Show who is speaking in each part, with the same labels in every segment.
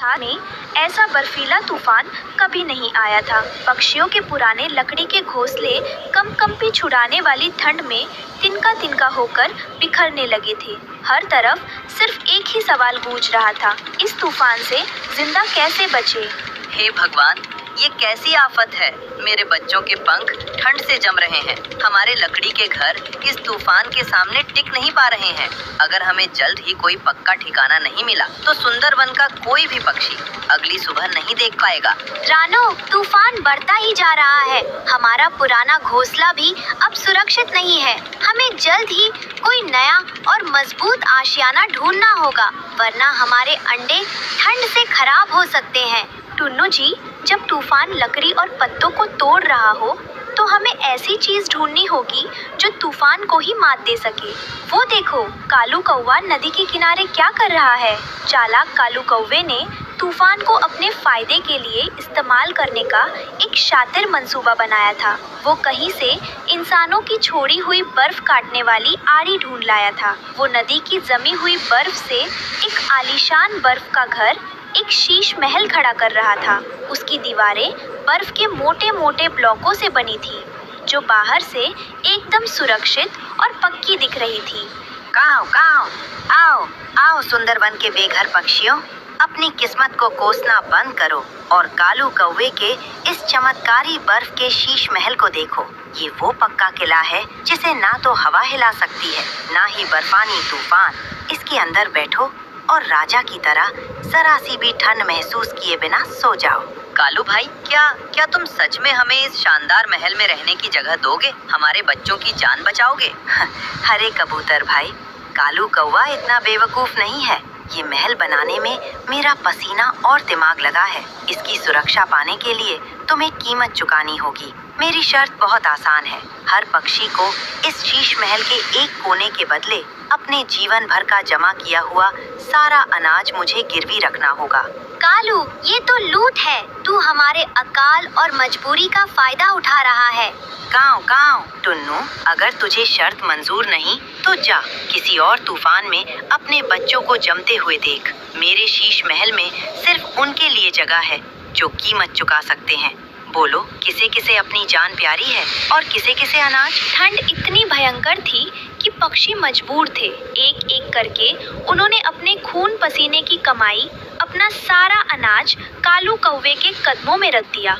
Speaker 1: में ऐसा बर्फीला तूफान कभी नहीं आया था। पक्षियों के पुराने लकड़ी के घोंसले कंपी छुड़ाने वाली ठंड में तिनका तिनका होकर बिखरने लगे थे। हर तरफ सिर्फ एक ही सवाल गूंज रहा था, इस तूफान से जिंदा कैसे बचे।
Speaker 2: हे भगवान, ये कैसी आफत है। मेरे बच्चों के पंख ठंड से जम रहे हैं। हमारे लकड़ी के घर इस तूफान के सामने टिक नहीं पा रहे हैं। अगर हमें जल्द ही कोई पक्का ठिकाना नहीं मिला तो सुंदरवन का कोई भी पक्षी अगली सुबह नहीं देख पाएगा।
Speaker 1: रानो, तूफान बढ़ता ही जा रहा है। हमारा पुराना घोंसला भी अब सुरक्षित नहीं है। हमें जल्द ही कोई नया और मजबूत आशियाना ढूंढना होगा, वरना हमारे अंडे ठंड से खराब हो सकते हैं। टुन्नू जी, जब तूफान लकड़ी और पत्तों को तोड़ रहा हो तो हमें ऐसी चीज ढूंढनी होगी जो तूफान को ही मात दे सके। वो देखो, कालू कौवा नदी के किनारे क्या कर रहा है। चालाक कालू कौवे ने तूफान को अपने फायदे के लिए इस्तेमाल करने का एक शातिर मंसूबा बनाया था। वो कहीं से इंसानों की छोड़ी हुई बर्फ काटने वाली आरी ढूंढ लाया था। वो नदी की जमी हुई बर्फ से एक आलीशान बर्फ का घर, एक शीश महल खड़ा कर रहा था। उसकी दीवारें बर्फ के मोटे मोटे ब्लॉकों से बनी थी, जो बाहर से एकदम सुरक्षित और पक्की दिख रही थी।
Speaker 2: काव काव, आओ आओ सुंदरवन के बेघर पक्षियों, अपनी किस्मत को कोसना बंद करो और कालू कौवे के इस चमत्कारी बर्फ के शीश महल को देखो। ये वो पक्का किला है जिसे ना तो हवा हिला सकती है, ना ही बर्फानी तूफान। इसके अंदर बैठो और राजा की तरह जरा सी भी ठंड महसूस किए बिना सो जाओ। कालू भाई, क्या तुम सच में हमें इस शानदार महल में रहने की जगह दोगे? हमारे बच्चों की जान बचाओगे? अरे कबूतर भाई, कालू कौवा इतना बेवकूफ नहीं है। ये महल बनाने में मेरा पसीना और दिमाग लगा है। इसकी सुरक्षा पाने के लिए तुम्हें कीमत चुकानी होगी। मेरी शर्त बहुत आसान है। हर पक्षी को इस शीश महल के एक कोने के बदले अपने जीवन भर का जमा किया हुआ सारा अनाज मुझे गिरवी रखना होगा।
Speaker 1: कालू, ये तो लूट है। तू हमारे अकाल और मजबूरी का फायदा उठा रहा है।
Speaker 2: काव काव, टुन्नू, अगर तुझे शर्त मंजूर नहीं तो जा किसी और तूफान में अपने बच्चों को जमते हुए देख। मेरे शीश महल में सिर्फ उनके लिए जगह है जो कीमत चुका सकते हैं। बोलो, किसे किसे अपनी जान प्यारी है और किसे किसे अनाज?
Speaker 1: ठंड इतनी भयंकर थी कि पक्षी मजबूर थे। एक एक करके उन्होंने अपने खून पसीने की कमाई, अपना सारा अनाज कालू कौवे के कदमों में रख दिया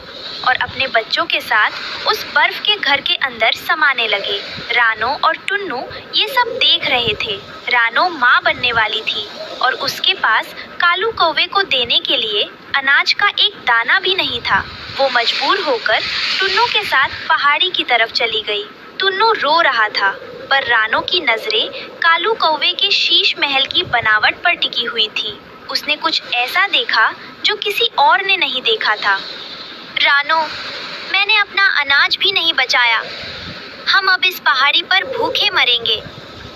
Speaker 1: और अपने बच्चों के साथ उस बर्फ के घर के अंदर समाने लगे। रानो और टुन्नू ये सब देख रहे थे। रानो माँ बनने वाली थी और उसके पास कालू कौवे को देने के लिए अनाज का एक दाना भी नहीं था। वो मजबूर होकर टुन्नू के साथ पहाड़ी की तरफ चली गई। टुन्नू रो रहा था, पर रानो की नजरें कालू कौवे के शीश महल की बनावट पर टिकी हुई थी। उसने कुछ ऐसा देखा जो किसी और ने नहीं देखा था। रानो, मैंने अपना अनाज भी नहीं बचाया। हम अब इस पहाड़ी पर भूखे मरेंगे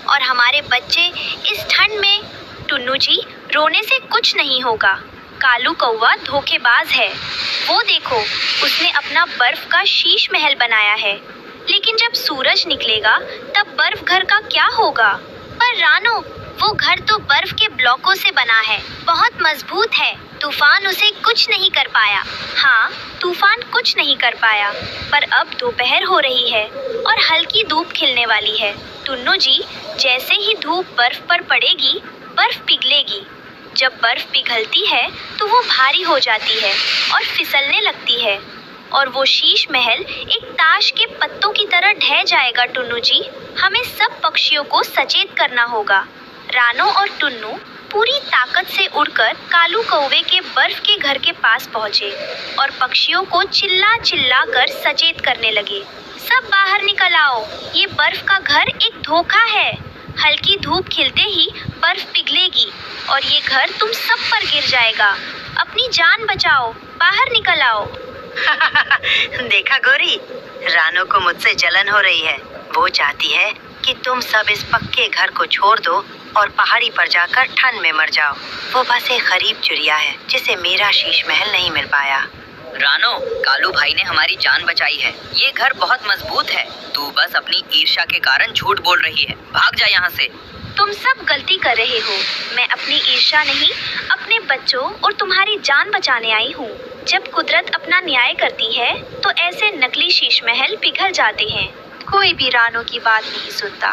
Speaker 1: और हमारे बच्चे इस ठंड में। टुन्नू जी, रोने से कुछ नहीं होगा। कालू कौवा धोखेबाज है। वो देखो, उसने अपना बर्फ का शीश महल बनाया है, लेकिन जब सूरज निकलेगा तब बर्फ घर का क्या होगा? पर रानो, वो घर तो बर्फ के ब्लॉकों से बना है, बहुत मजबूत है। तूफान उसे कुछ नहीं कर पाया। हाँ, तूफान कुछ नहीं कर पाया, पर अब दोपहर हो रही है और हल्की धूप खिलने वाली है। टुन्नू जी, जैसे ही धूप बर्फ पर पड़ेगी, बर्फ पिघलेगी। जब बर्फ पिघलती है तो वो भारी हो जाती है और फिसलने लगती है और वो शीश महल एक ताश के पत्तों की तरह ढह जाएगा। टुन्नू जी, हमें सब पक्षियों को सचेत करना होगा। रानो और टुन्नू पूरी ताकत से उड़कर कालू कौवे के बर्फ के घर के पास पहुंचे और पक्षियों को चिल्ला चिल्ला कर सचेत करने लगे। सब बाहर निकल आओ, ये बर्फ का घर एक धोखा है। हल्की धूप खिलते ही बर्फ पिघलेगी और ये घर तुम सब पर गिर जाएगा। अपनी जान बचाओ, बाहर निकल आओ।
Speaker 2: देखा गोरी, रानो को मुझसे जलन हो रही है। वो चाहती है कि तुम सब इस पक्के घर को छोड़ दो और पहाड़ी पर जाकर ठंड में मर जाओ। वो बस एक गरीब चिड़िया है जिसे मेरा शीश महल नहीं मिल पाया। रानो, कालू भाई ने हमारी जान बचाई है। ये घर बहुत मजबूत है। तू बस अपनी ईर्ष्या के कारण झूठ बोल रही है। भाग जा यहाँ से।
Speaker 1: तुम सब गलती कर रहे हो। मैं अपनी ईर्ष्या नहीं, अपने बच्चों और तुम्हारी जान बचाने आई हूँ। जब कुदरत अपना न्याय करती है तो ऐसे नकली शीश महल पिघल जाते हैं। कोई भी रानो की बात नहीं सुनता।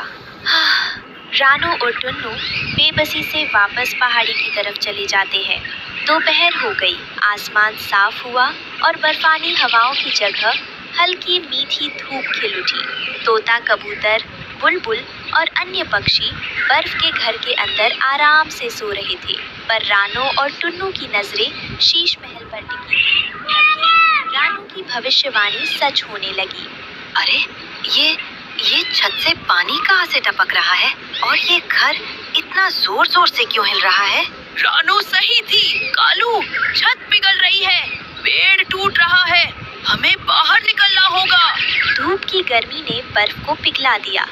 Speaker 1: रानो और टुन्नू बेबसी से वापस पहाड़ी की तरफ चले जाते हैं। दोपहर हो गई, आसमान साफ हुआ और बर्फानी हवाओं की जगह हल्की मीठी धूप खिल उठी। तोता, कबूतर, बुलबुल और अन्य पक्षी बर्फ के घर के अंदर आराम से सो रहे थे, पर रानो और टुन्नू की नजरें शीश महल पर टिकी थी। तभी रानो की भविष्यवाणी सच होने लगी।
Speaker 2: अरे ये छत से पानी कहाँ से टपक रहा है और ये घर इतना जोर जोर से क्यों हिल रहा है?
Speaker 3: रानो सही थी कालू, छत पिघल रही है, पेड़ टूट रहा है, हमें बाहर निकलना होगा।
Speaker 1: धूप की गर्मी ने बर्फ को पिघला दिया,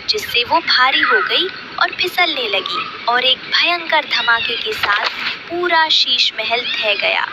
Speaker 1: जिससे वो भारी हो गई और फिसलने लगी और एक भयंकर धमाके के साथ पूरा शीश महल ढह गया।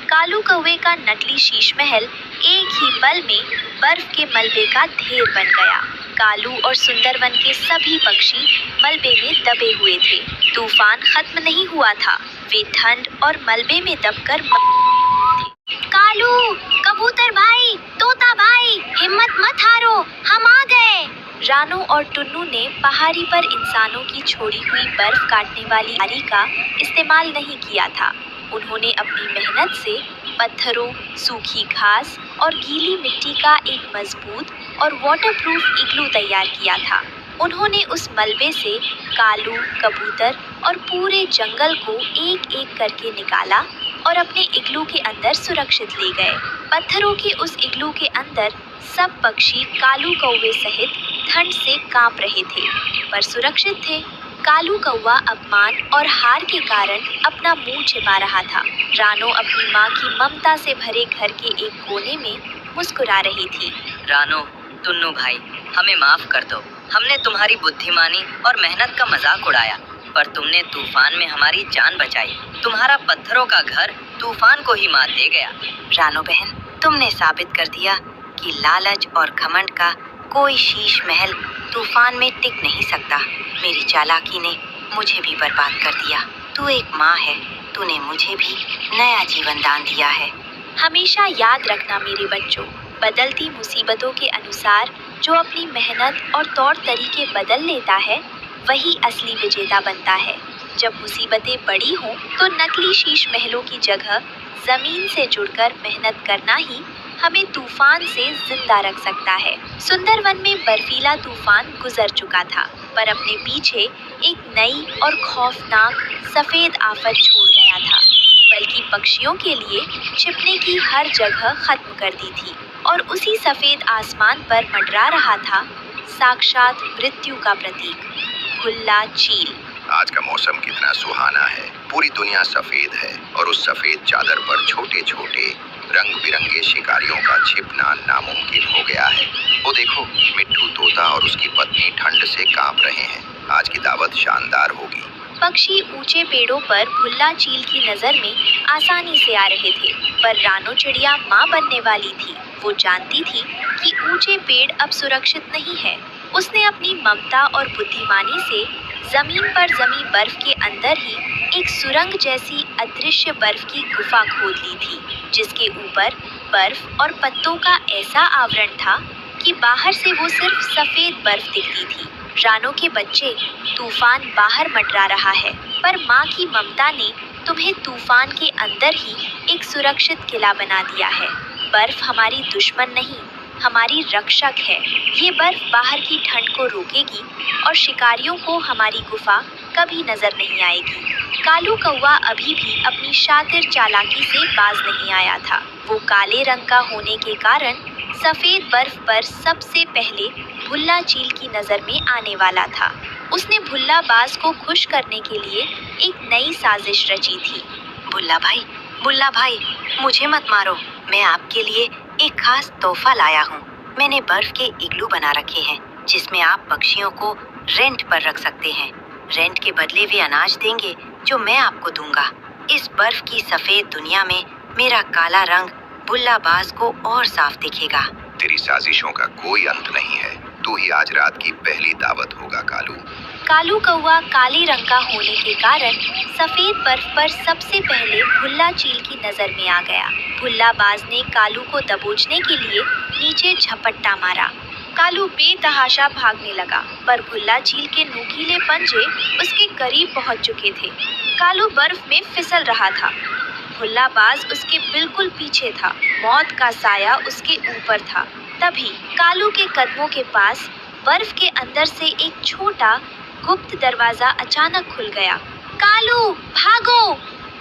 Speaker 1: कालू कौवे का नकली शीश महल एक ही पल में बर्फ के मलबे का ढेर बन गया। कालू और सुंदरवन के सभी पक्षी मलबे में दबे हुए थे। तूफान खत्म नहीं हुआ था, वे ठंड और मलबे में दबकर थे। कालू, कबूतर भाई, तोता भाई, हिम्मत मत हारो, हम आ गए। रानो और टुन्नू ने पहाड़ी पर इंसानों की छोड़ी हुई बर्फ काटने वाली आरी का इस्तेमाल नहीं किया था। उन्होंने अपनी मेहनत से पत्थरों, सूखी घास और गीली मिट्टी का एक मजबूत और वाटरप्रूफ इग्लू तैयार किया था। उन्होंने उस मलबे से कालू, कबूतर और पूरे जंगल को एक एक करके निकाला और अपने इग्लू के अंदर सुरक्षित ले गए। पत्थरों के उस इग्लू के अंदर सब पक्षी कालू कौवे सहित ठंड से कांप रहे थे, पर सुरक्षित थे। कालू कौवा अपमान और हार के कारण अपना मुंह छिपा रहा था। रानो अपनी माँ की ममता से भरे घर के एक कोने में मुस्कुरा रही थी।
Speaker 2: रानो, टुन्नू भाई, हमें माफ कर दो। हमने तुम्हारी बुद्धिमानी और मेहनत का मजाक उड़ाया, पर तुमने तूफान में हमारी जान बचाई। तुम्हारा पत्थरों का घर तूफान को ही मात दे गया। रानो बहन, तुमने साबित कर दिया कि लालच और घमंड का कोई शीश महल तूफान में टिक नहीं सकता। मेरी चालाकी ने मुझे भी बर्बाद कर दिया। तू एक माँ है, तूने मुझे भी नया जीवन दान दिया है।
Speaker 1: हमेशा याद रखना मेरे बच्चों, बदलती मुसीबतों के अनुसार जो अपनी मेहनत और तौर तरीके बदल लेता है वही असली विजेता बनता है। जब मुसीबतें बड़ी हों तो नकली शीश महलों की जगह जमीन से जुड़कर मेहनत करना ही हमें तूफान से जिंदा रख सकता है। सुंदरवन में बर्फीला तूफान गुजर चुका था, पर अपने पीछे एक नई और खौफनाक सफेद आफत छोड़ गया था, बल्कि पक्षियों के लिए छिपने की हर जगह खत्म कर दी थी। और उसी सफेद आसमान पर मंडरा रहा था साक्षात मृत्यु का प्रतीक, भुल्ला चील।
Speaker 4: आज का मौसम कितना सुहाना है। पूरी दुनिया सफेद है और उस सफेद चादर पर छोटे छोटे रंग बिरंगे शिकारियों का छिपना नामुमकिन हो गया है। वो देखो, मिट्ठू तोता और उसकी पत्नी ठंड से कांप रहे हैं। आज की दावत शानदार होगी।
Speaker 1: पक्षी ऊंचे पेड़ों पर भुल्ला चील की नजर में आसानी से आ रहे थे, पर रानो चिड़िया माँ बनने वाली थी। वो जानती थी कि ऊंचे पेड़ अब सुरक्षित नहीं है। उसने अपनी ममता और बुद्धिमानी से जमीन पर जमी बर्फ के अंदर ही एक सुरंग जैसी अदृश्य बर्फ की गुफा खोद ली थी, जिसके ऊपर बर्फ और पत्तों का ऐसा आवरण था कि बाहर से वो सिर्फ सफेद बर्फ दिखती थी। रानो के बच्चे, तूफान बाहर मंडरा रहा है, पर माँ की ममता ने तुम्हें तूफान के अंदर ही एक सुरक्षित किला बना दिया है। बर्फ हमारी दुश्मन नहीं, हमारी रक्षक है। ये बर्फ बाहर की ठंड को रोकेगी और शिकारियों को हमारी गुफा कभी नजर नहीं आएगी। कालू कौवा अभी भी अपनी शातिर चालाकी से बाज नहीं आया था। वो काले रंग का होने के कारण सफेद बर्फ पर सबसे पहले भुल्ला चील की नजर में आने वाला था। उसने भुल्ला बाज को खुश करने के लिए एक नई साजिश रची थी।
Speaker 2: भुल्ला भाई, मुझे मत मारो। मैं आपके लिए एक खास तोहफा लाया हूँ। मैंने बर्फ के इग्लू बना रखे हैं, जिसमें आप पक्षियों को रेंट पर रख सकते हैं। रेंट के बदले वे अनाज देंगे जो मैं आपको दूंगा। इस बर्फ की सफेद दुनिया में मेरा काला रंग भुल्ला बाज को और साफ दिखेगा।
Speaker 4: तेरी साजिशों का कोई अंत नहीं है। तू ही आज रात की पहली दावत होगा कालू।
Speaker 1: कालू कौवा काले रंग का होने के कारण सफेद बर्फ पर सबसे पहले भुल्ला चील की नजर में आ गया। भुल्लाबाज ने कालू को दबोचने के लिए नीचे झपट्टा मारा। कालू बेतहाशा भागने लगा, पर भुल्ला चील के नुकीले पंजे उसके करीब पहुंच चुके थे। कालू बर्फ में फिसल रहा था। भुल्लाबाज उसके बिल्कुल पीछे था। मौत का साया उसके ऊपर था। तभी कालू के कदमों के पास बर्फ के अंदर से एक छोटा गुप्त दरवाजा अचानक खुल गया। कालू भागो,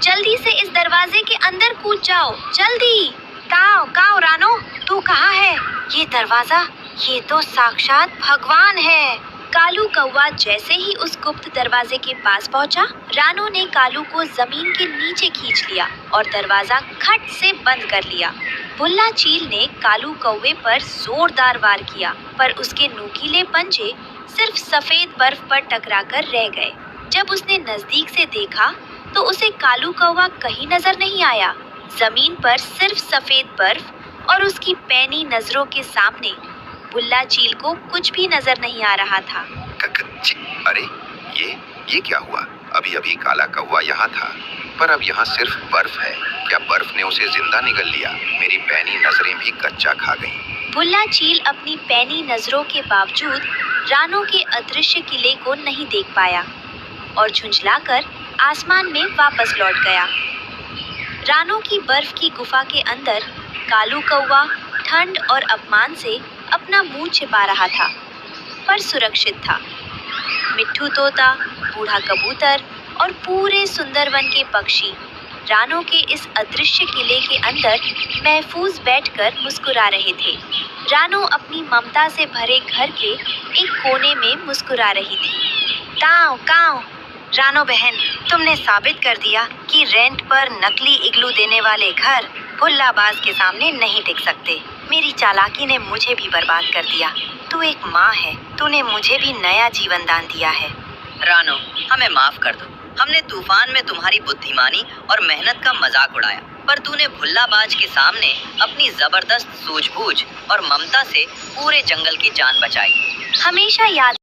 Speaker 1: जल्दी से इस दरवाजे के अंदर कूद जाओ, जल्दी।
Speaker 2: काओ काओ रानो, तू कहाँ है? ये दरवाजा, ये तो साक्षात भगवान है।
Speaker 1: कालू कौवा जैसे ही उस गुप्त दरवाजे के पास पहुंचा, रानो ने कालू को जमीन के नीचे खींच लिया और दरवाजा खट से बंद कर लिया। भुल्ला चील ने कालू कौवे पर जोरदार वार किया, पर उसके नुकीले पंजे सिर्फ सफेद बर्फ पर टकराकर रह गए। जब उसने नजदीक से देखा तो उसे कालू कौवा कहीं नजर नहीं आया। जमीन पर सिर्फ सफेद बर्फ और उसकी पैनी नजरों के सामने भुल्ला चील को कुछ भी नजर नहीं आ रहा था।
Speaker 4: अरे ये क्या हुआ? अभी अभी काला कौवा यहाँ था, पर अब यहाँ सिर्फ बर्फ है। क्या बर्फ ने उसे जिंदा निगल लिया? मेरी पैनी नजरें भी कच्चा खा गईं।
Speaker 1: भुल्ला चील अपनी पैनी नजरों के बावजूद रानो के अदृश्य किले को नहीं देख पाया और झुंझलाकर आसमान में वापस लौट गया। रानो की बर्फ की गुफा के अंदर कालू कौवा ठंड और अपमान से अपना मुंह छिपा रहा था, पर सुरक्षित था। मिट्ठू तोता, बूढ़ा कबूतर और पूरे सुंदरवन के पक्षी रानो के इस अदृश्य किले के अंदर महफूज बैठकर मुस्कुरा रहे थे। रानो अपनी ममता से भरे घर के एक कोने में मुस्कुरा रही थी।
Speaker 2: काओ काओ रानो बहन, तुमने साबित कर दिया कि रेंट पर नकली इग्लू देने वाले घर भुल्लाबाज के सामने नहीं टिक सकते। मेरी चालाकी ने मुझे भी बर्बाद कर दिया। तू एक माँ है, तूने मुझे भी नया जीवन दान दिया है।
Speaker 3: रानो, हमें माफ कर दो। हमने तूफान में तुम्हारी बुद्धिमानी और मेहनत का मजाक उड़ाया, पर तूने भुल्लाबाज के सामने अपनी जबरदस्त सूझबूझ और ममता से पूरे जंगल की जान बचाई।
Speaker 1: हमेशा याद